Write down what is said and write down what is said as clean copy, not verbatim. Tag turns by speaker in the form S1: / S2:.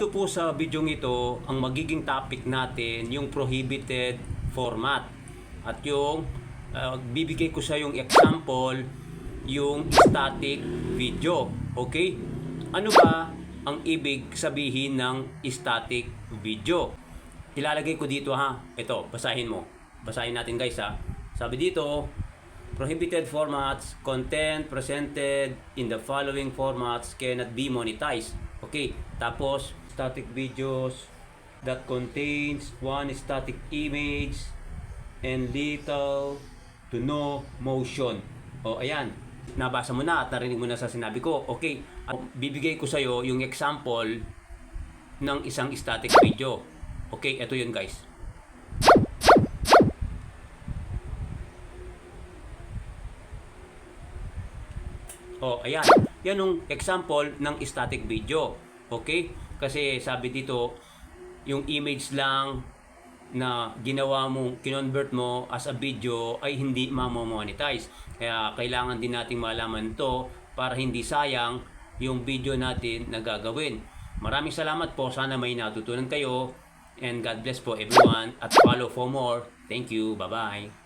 S1: Dito po sa video ito, ang magiging topic natin yung prohibited format. At yung bibigay ko sa yung example, yung static video. Okay? Ano ba ang ibig sabihin ng static video? Ilalagay ko dito ha. Ito, basahin mo. Basahin natin guys ha. Sabi dito, prohibited formats, content presented in the following formats cannot be monetized. Okay, tapos static videos that contains one static image and little to no motion. O ayan, nabasa mo na at narinig mo na sa sinabi ko. Okay, at bibigay ko sa iyo yung example ng isang static video. Okay, ito yun guys. Oh, ayan. Yan yung example ng static video. Okay? Kasi sabi dito, yung image lang na ginawa mo, kinonvert mo as a video ay hindi ma-monetize. Kaya kailangan din nating malaman to para hindi sayang yung video natin na gagawin. Maraming salamat po. Sana may natutunan kayo. And God bless po everyone. At follow for more. Thank you. Bye-bye.